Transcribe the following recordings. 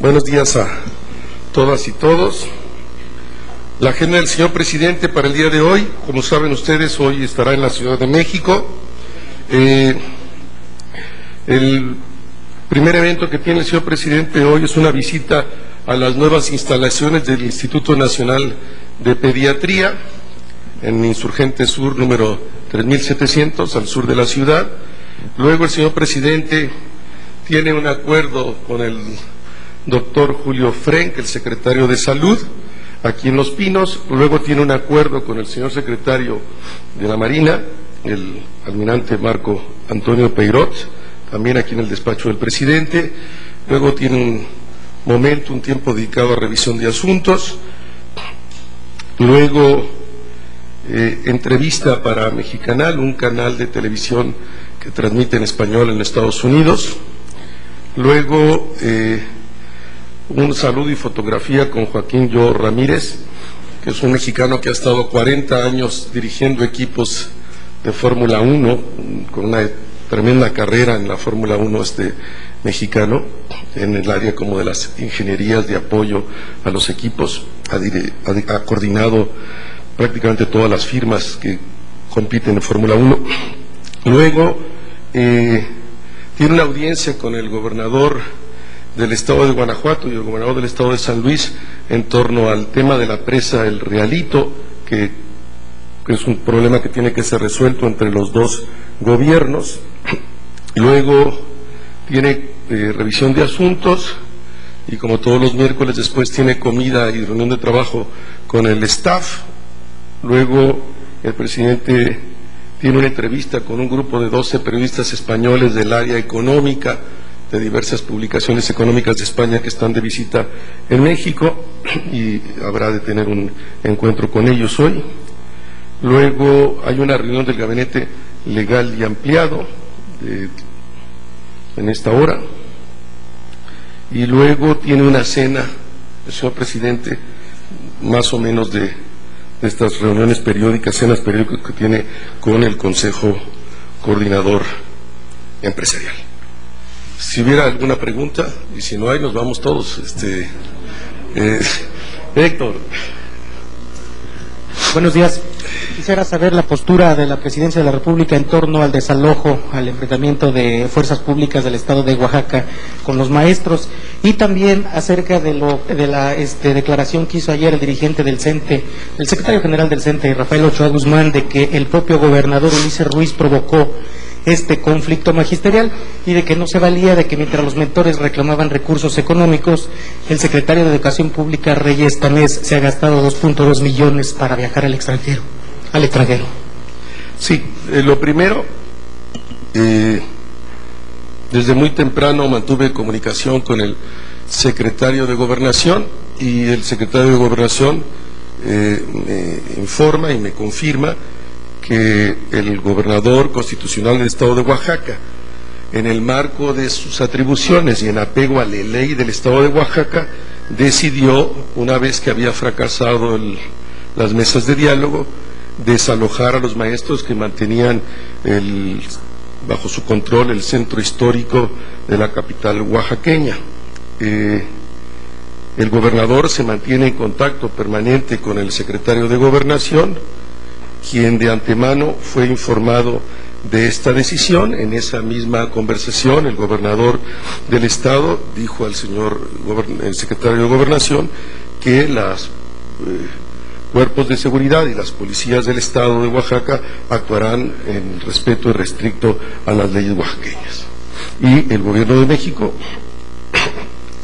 Buenos días a todas y todos. La agenda del señor presidente para el día de hoy, como saben ustedes, hoy estará en la Ciudad de México. El primer evento que tiene el señor presidente hoy es una visita a las nuevas instalaciones del Instituto Nacional de Pediatría, en Insurgente Sur, número 3700, al sur de la ciudad. Luego el señor presidente tiene un acuerdo con el doctor Julio Frenk, el secretario de Salud, aquí en Los Pinos. Luego tiene un acuerdo con el señor secretario de la Marina, el almirante Marco Antonio Peirot, también aquí en el despacho del presidente. Luego tiene un tiempo dedicado a revisión de asuntos. Luego entrevista para Mexicanal, un canal de televisión que transmite en español en Estados Unidos. Luego un saludo y fotografía con Joaquín Yo Ramírez, que es un mexicano que ha estado 40 años dirigiendo equipos de Fórmula 1, con una tremenda carrera en la Fórmula 1 mexicano, en el área como de las ingenierías de apoyo a los equipos. Ha coordinado prácticamente todas las firmas que compiten en Fórmula 1. Luego tiene una audiencia con el gobernador del estado de Guanajuato y el gobernador del estado de San Luis en torno al tema de la presa El Realito, que es un problema que tiene que ser resuelto entre los dos gobiernos. Luego tiene revisión de asuntos y, como todos los miércoles, después tiene comida y reunión de trabajo con el staff. Luego el presidente tiene una entrevista con un grupo de 12 periodistas españoles del área económica de diversas publicaciones económicas de España que están de visita en México, y habrá de tener un encuentro con ellos hoy. Luego hay una reunión del gabinete legal y ampliado en esta hora, y luego tiene una cena el señor presidente, más o menos de estas reuniones periódicas, cenas periódicas que tiene con el Consejo Coordinador Empresarial. Si hubiera alguna pregunta, y si no hay, nos vamos todos. Héctor. Buenos días. Quisiera saber la postura de la Presidencia de la República en torno al desalojo, al enfrentamiento de fuerzas públicas del Estado de Oaxaca con los maestros, y también acerca de la declaración que hizo ayer el dirigente del CENTE, el secretario general del CENTE, Rafael Ochoa Guzmán, de que el propio gobernador Ulises Ruiz provocó este conflicto magisterial y de que no se valía de que mientras los mentores reclamaban recursos económicos, el secretario de Educación Pública, Reyes Tamés, se ha gastado 2.2 millones para viajar al extranjero. Sí, lo primero, desde muy temprano mantuve comunicación con el secretario de Gobernación, y el secretario de Gobernación me informa y me confirma que el gobernador constitucional del estado de Oaxaca, en el marco de sus atribuciones y en apego a la ley del estado de Oaxaca, decidió, una vez que había fracasado las mesas de diálogo, desalojar a los maestros que mantenían bajo su control el centro histórico de la capital oaxaqueña. El gobernador se mantiene en contacto permanente con el secretario de Gobernación, quien de antemano fue informado de esta decisión. En esa misma conversación, el gobernador del estado dijo al el secretario de Gobernación que los cuerpos de seguridad y las policías del estado de Oaxaca actuarán en respeto irrestricto a las leyes oaxaqueñas. Y el gobierno de México,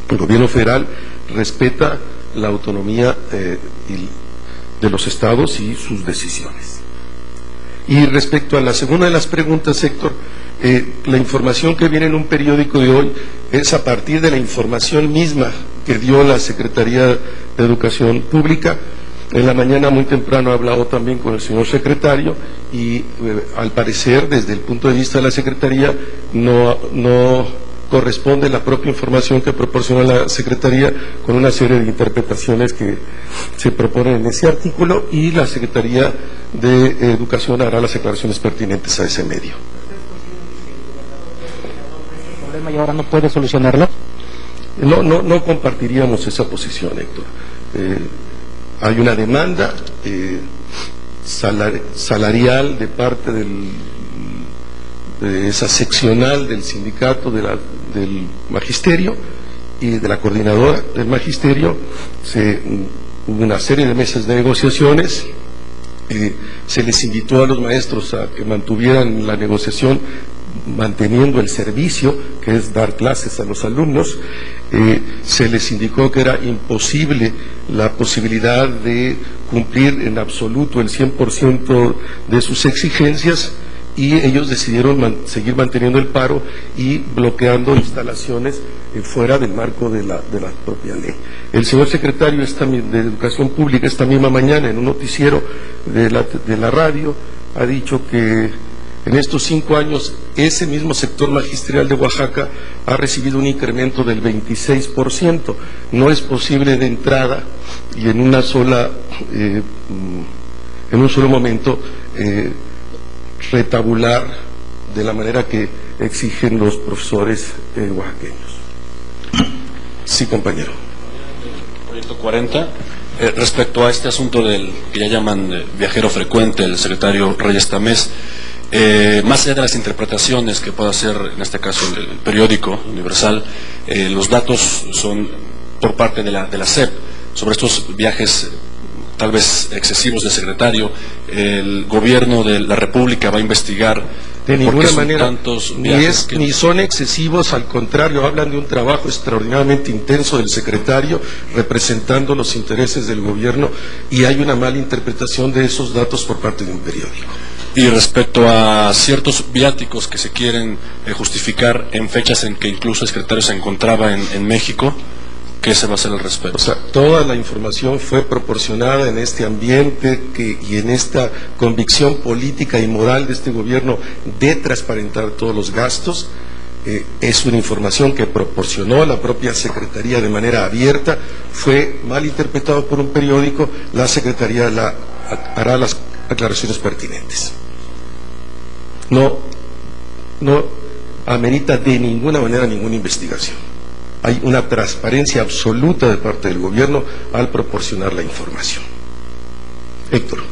el gobierno federal, respeta la autonomía de los estados y sus decisiones. Y respecto a la segunda de las preguntas, Héctor, la información que viene en un periódico de hoy es a partir de la información misma que dio la Secretaría de Educación Pública. En la mañana muy temprano he hablado también con el señor secretario y al parecer, desde el punto de vista de la Secretaría, no corresponde la propia información que proporciona la Secretaría con una serie de interpretaciones que se proponen en ese artículo, y la Secretaría de Educación hará las declaraciones pertinentes a ese medio. ¿El problema y ahora no puede solucionarlo? No compartiríamos esa posición, Héctor. Hay una demanda salarial de parte de esa seccional del sindicato del magisterio y de la coordinadora del magisterio. Hubo una serie de mesas de negociaciones. Se les invitó a los maestros a que mantuvieran la negociación manteniendo el servicio, que es dar clases a los alumnos. Se les indicó que era imposible la posibilidad de cumplir en absoluto el 100% de sus exigencias, y ellos decidieron seguir manteniendo el paro y bloqueando instalaciones fuera del marco de la propia ley. El señor secretario de Educación Pública esta misma mañana en un noticiero de la radio ha dicho que en estos 5 años ese mismo sector magisterial de Oaxaca ha recibido un incremento del 26%. No es posible de entrada y en un solo momento retabular de la manera que exigen los profesores oaxaqueños. Sí, compañero. Proyecto 40. Respecto a este asunto del que ya llaman viajero frecuente, el secretario Reyes Tamés, más allá de las interpretaciones que pueda hacer en este caso el periódico Universal, los datos son por parte de la SEP sobre estos viajes tal vez excesivos del secretario. El gobierno de la República va a investigar. De ninguna manera, ni son excesivos, al contrario, hablan de un trabajo extraordinariamente intenso del secretario representando los intereses del gobierno, y hay una mala interpretación de esos datos por parte de un periódico. Y respecto a ciertos viáticos que se quieren justificar en fechas en que incluso el secretario se encontraba en México, ¿qué se va a hacer al respecto? O sea, toda la información fue proporcionada en este ambiente y en esta convicción política y moral de este gobierno de transparentar todos los gastos. Es una información que proporcionó la propia Secretaría de manera abierta, fue mal interpretado por un periódico, la Secretaría hará las aclaraciones pertinentes. No amerita de ninguna manera ninguna investigación. Hay una transparencia absoluta de parte del gobierno al proporcionar la información. Héctor.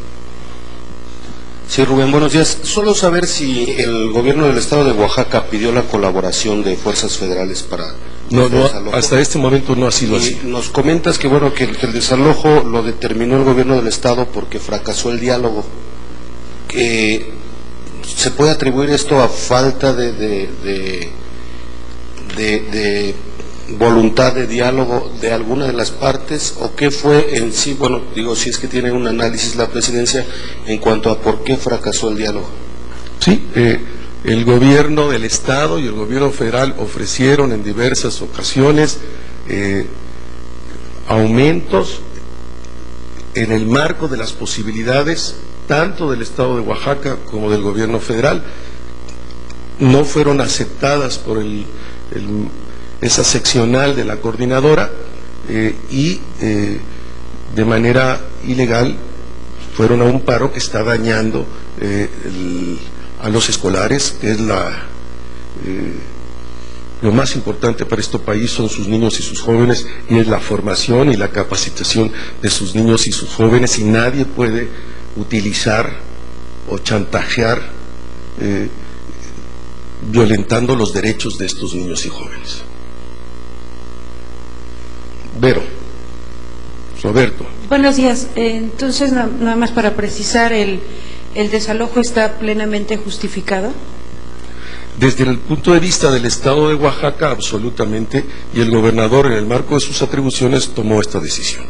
Sí, Rubén, buenos días. Solo saber si el gobierno del estado de Oaxaca pidió la colaboración de fuerzas federales para No, hasta este momento no ha sido así. Nos comentas que bueno que el desalojo lo determinó el gobierno del estado porque fracasó el diálogo. ¿Se puede atribuir esto a falta de voluntad de diálogo de alguna de las partes, o qué fue en sí? Bueno, digo, si es que tiene un análisis la presidencia en cuanto a por qué fracasó el diálogo. Sí, el gobierno del estado y el gobierno federal ofrecieron en diversas ocasiones aumentos en el marco de las posibilidades tanto del estado de Oaxaca como del gobierno federal. No fueron aceptadas por esa seccional de la coordinadora y de manera ilegal fueron a un paro que está dañando a los escolares, que es lo más importante para este país, son sus niños y sus jóvenes, y es la formación y la capacitación de sus niños y sus jóvenes, y nadie puede utilizar o chantajear violentando los derechos de estos niños y jóvenes. Vero. Roberto. Buenos días. Entonces, nada más para precisar, ¿el desalojo está plenamente justificado? Desde el punto de vista del estado de Oaxaca, absolutamente, y el gobernador, en el marco de sus atribuciones, tomó esta decisión.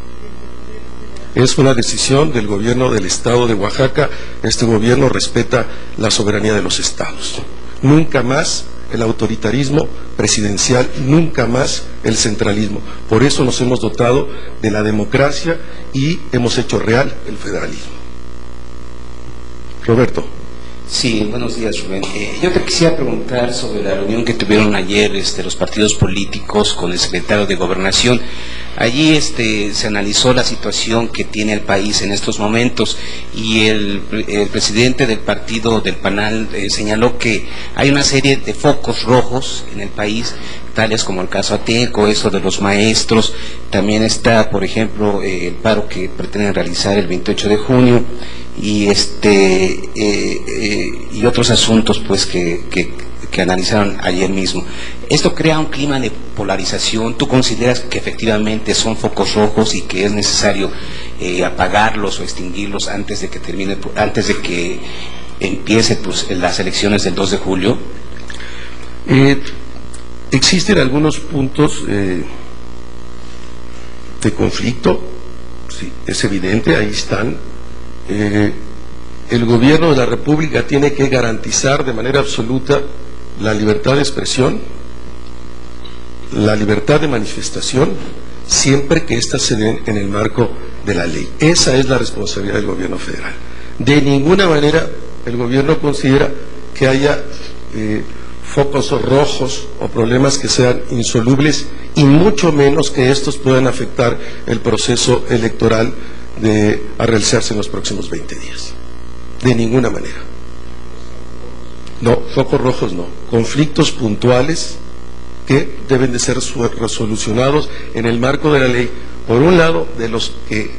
Es una decisión del gobierno del estado de Oaxaca. Este gobierno respeta la soberanía de los estados. Nunca más el autoritarismo presidencial, nunca más el centralismo. Por eso nos hemos dotado de la democracia y hemos hecho real el federalismo. Roberto. Sí, buenos días, Rubén. Yo te quisiera preguntar sobre la reunión que tuvieron ayer los partidos políticos con el secretario de Gobernación. Allí se analizó la situación que tiene el país en estos momentos y el presidente del partido del PANAL señaló que hay una serie de focos rojos en el país, tales como el caso Atenco, eso de los maestros, también está, por ejemplo, el paro que pretenden realizar el 28 de junio y otros asuntos pues que analizaron ayer mismo. Esto crea un clima de polarización. ¿Tú consideras que efectivamente son focos rojos y que es necesario apagarlos o extinguirlos antes de que empiece pues, las elecciones del 2 de julio? Existen algunos puntos de conflicto, sí, es evidente, ahí están. El gobierno de la República tiene que garantizar de manera absoluta la libertad de expresión, la libertad de manifestación, siempre que éstas se den en el marco de la ley. Esa es la responsabilidad del gobierno federal. De ninguna manera el gobierno considera que haya focos rojos o problemas que sean insolubles, y mucho menos que estos puedan afectar el proceso electoral a realizarse en los próximos 20 días. De ninguna manera. No, focos rojos no. Conflictos puntuales que deben de ser resolucionados en el marco de la ley. Por un lado, de los que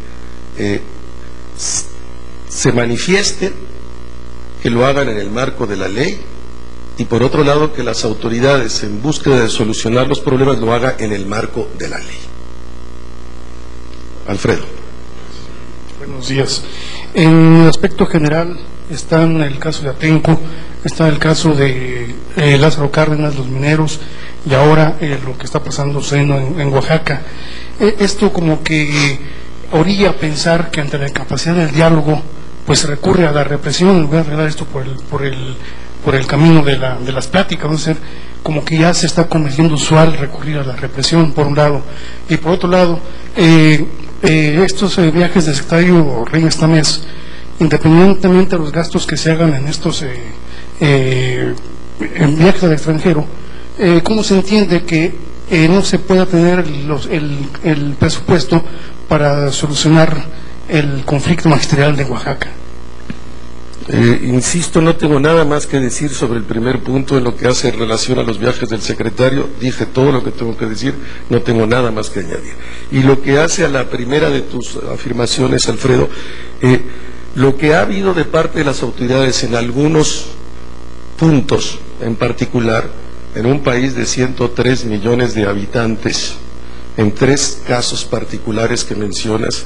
se manifiesten, que lo hagan en el marco de la ley, y por otro lado, que las autoridades, en búsqueda de solucionar los problemas, lo hagan en el marco de la ley. Alfredo. Buenos días. En el aspecto general está en el caso de Atenco, está el caso de Lázaro Cárdenas, los mineros, y ahora lo que está pasando en Oaxaca. Esto como que orilla a pensar que ante la incapacidad del diálogo pues se recurre a la represión. Voy a arreglar esto por el camino de las pláticas. Vamos a decir, como que ya se está convirtiendo usual recurrir a la represión, por un lado, y por otro lado estos viajes del secretario Reyes Tamés, independientemente de los gastos que se hagan en estos en viajes al extranjero, ¿cómo se entiende que no se pueda tener el presupuesto para solucionar el conflicto magisterial de Oaxaca? Insisto, no tengo nada más que decir sobre el primer punto en lo que hace relación a los viajes del secretario. Dije todo lo que tengo que decir, no tengo nada más que añadir. Y lo que hace a la primera de tus afirmaciones, Alfredo, lo que ha habido de parte de las autoridades en algunos puntos en particular, en un país de 103 millones de habitantes, en 3 casos particulares que mencionas,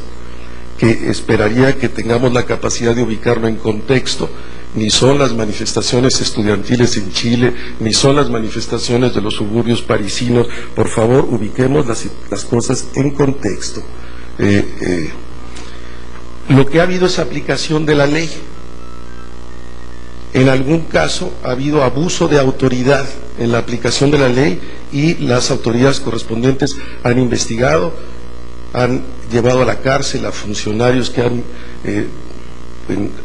que esperaría que tengamos la capacidad de ubicarlo en contexto. Ni son las manifestaciones estudiantiles en Chile, ni son las manifestaciones de los suburbios parisinos. Por favor, ubiquemos las cosas en contexto. Lo que ha habido es aplicación de la ley. En algún caso ha habido abuso de autoridad en la aplicación de la ley y las autoridades correspondientes han investigado, han llevado a la cárcel a funcionarios que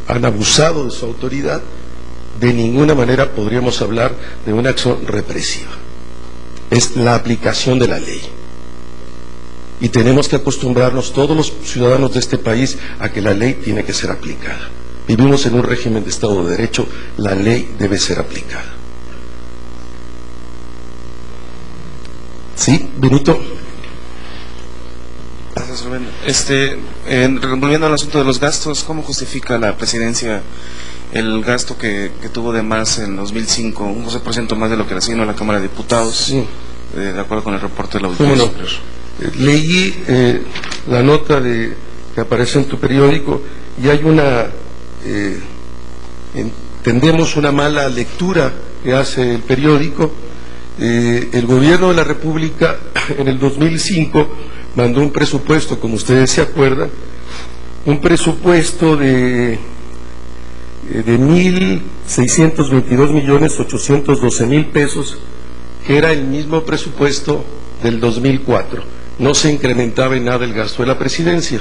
han abusado de su autoridad. De ninguna manera podríamos hablar de una acción represiva. Es la aplicación de la ley. Y tenemos que acostumbrarnos todos los ciudadanos de este país a que la ley tiene que ser aplicada. Vivimos en un régimen de Estado de Derecho, la ley debe ser aplicada. ¿Sí, Benito? Gracias, Rubén. Volviendo al asunto de los gastos, ¿cómo justifica la presidencia el gasto que tuvo de más en 2005, un 12% más de lo que le asignó a la Cámara de Diputados, sí, de acuerdo con el reporte de la Auditoría Superior? Leí la nota que aparece en tu periódico y hay entendemos una mala lectura que hace el periódico. El gobierno de la República en el 2005 mandó un presupuesto, como ustedes se acuerdan, un presupuesto de 1.622.812.000 pesos, que era el mismo presupuesto del 2004. No se incrementaba en nada el gasto de la presidencia.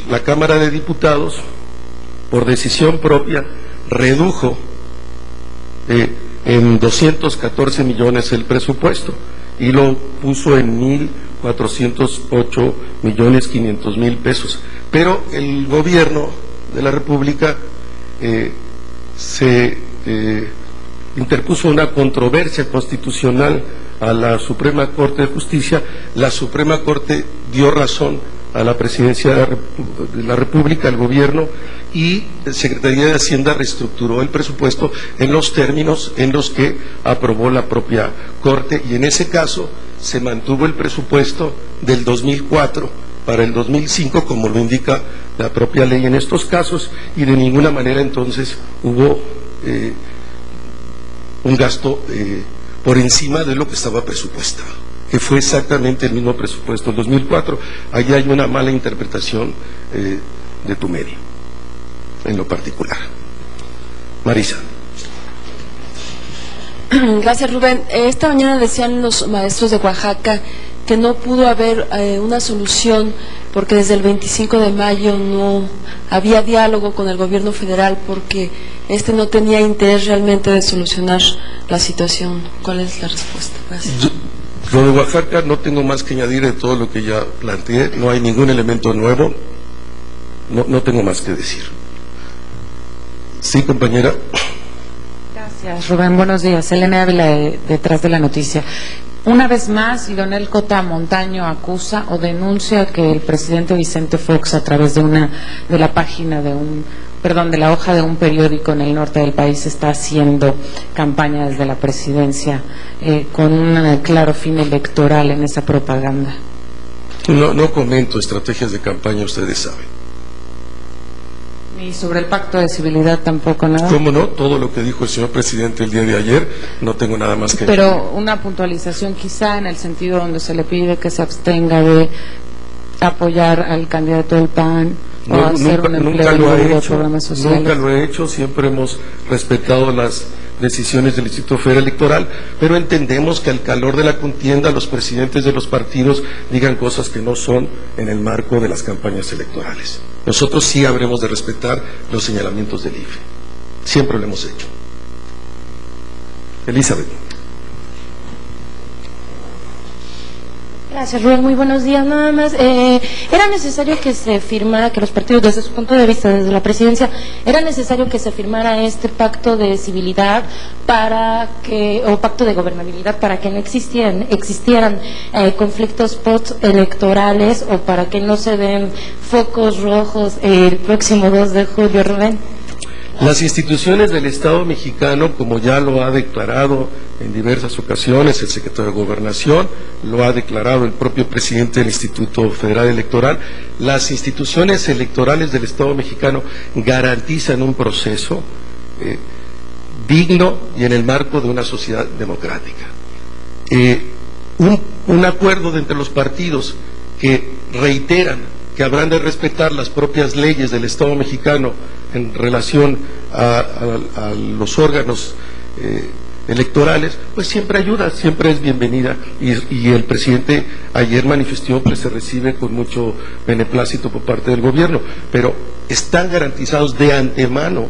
La Cámara de Diputados, por decisión propia, redujo en 214 millones el presupuesto, y lo puso en 1.408.500.000 pesos. Pero el gobierno de la República se interpuso una controversia constitucional a la Suprema Corte de Justicia. La Suprema Corte dio razón a la Presidencia de la República, al gobierno, y la Secretaría de Hacienda reestructuró el presupuesto en los términos en los que aprobó la propia Corte, y en ese caso se mantuvo el presupuesto del 2004 para el 2005, como lo indica la propia ley en estos casos, y de ninguna manera entonces hubo un gasto por encima de lo que estaba presupuestado, que fue exactamente el mismo presupuesto del 2004. Allí hay una mala interpretación de tu medio, en lo particular. Marisa. Gracias, Rubén. Esta mañana decían los maestros de Oaxaca que no pudo haber una solución porque desde el 25 de mayo no había diálogo con el gobierno federal porque no tenía interés realmente de solucionar la situación. ¿Cuál es la respuesta? Gracias. Lo de Oaxaca no tengo más que añadir de todo lo que ya planteé, no hay ningún elemento nuevo, no tengo más que decir. Sí, compañera. Gracias, Rubén. Buenos días. Elena Ávila, detrás de la noticia. Una vez más, Leonel Cota Montaño acusa o denuncia que el presidente Vicente Fox, a través de la página de la hoja de un periódico en el norte del país, está haciendo campaña desde la presidencia con un claro fin electoral en esa propaganda. No comento estrategias de campaña, ustedes saben. Y sobre el pacto de civilidad tampoco, nada. ¿Cómo no? Todo lo que dijo el señor presidente el día de ayer, no tengo nada más que decir. Pero una puntualización quizá en el sentido donde se le pide que se abstenga de apoyar al candidato del PAN o hacer un empleo de programas sociales. Nunca lo he hecho, siempre hemos respetado las decisiones del Instituto Federal Electoral, pero entendemos que al calor de la contienda los presidentes de los partidos digan cosas que no son en el marco de las campañas electorales. Nosotros sí habremos de respetar los señalamientos del IFE, siempre lo hemos hecho. Elizabeth. Gracias, Rubén. Muy buenos días. Nada más, era necesario que se firmara, que los partidos, desde su punto de vista, desde la presidencia, era necesario que se firmara este pacto de civilidad o pacto de gobernabilidad para que no existieran conflictos postelectorales o para que no se den focos rojos el próximo 2 de julio, Rubén. Las instituciones del Estado mexicano, como ya lo ha declarado en diversas ocasiones el secretario de Gobernación, lo ha declarado el propio presidente del Instituto Federal Electoral, las instituciones electorales del Estado mexicano garantizan un proceso digno y en el marco de una sociedad democrática. Un acuerdo de entre los partidos que reiteran que habrán de respetar las propias leyes del Estado mexicano en relación a los órganos electorales, pues siempre ayuda, siempre es bienvenida, y el presidente ayer manifestó que se recibe con mucho beneplácito por parte del gobierno, pero están garantizados de antemano,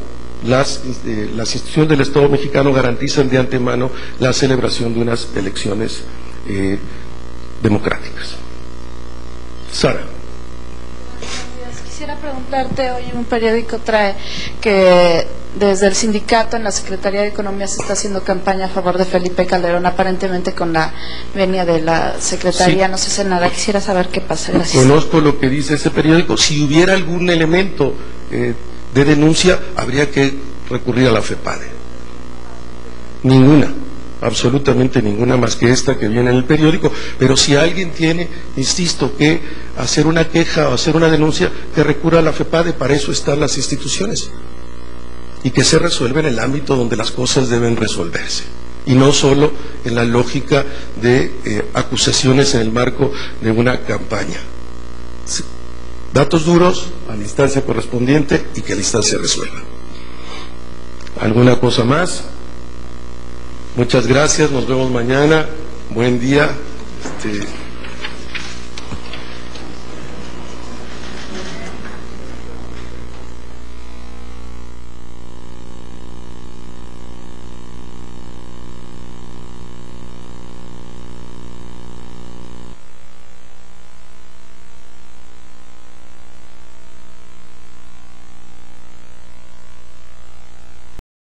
las instituciones del Estado mexicano garantizan de antemano la celebración de unas elecciones democráticas. Sara. Quisiera preguntarte, hoy un periódico trae que desde el sindicato en la Secretaría de Economía se está haciendo campaña a favor de Felipe Calderón, aparentemente con la venia de la Secretaría, sí. No se hace nada, quisiera saber qué pasa. Gracias. Conozco lo que dice ese periódico. Si hubiera algún elemento de denuncia, habría que recurrir a la FEPADE. Ninguna. Absolutamente ninguna más que esta que viene en el periódico, pero si alguien tiene, insisto, que hacer una queja o hacer una denuncia, que recurra a la FEPADE, para eso están las instituciones, y que se resuelve en el ámbito donde las cosas deben resolverse, y no solo en la lógica de acusaciones en el marco de una campaña. Datos duros a la instancia correspondiente y que la instancia resuelva. ¿Alguna cosa más? Muchas gracias, nos vemos mañana, buen día.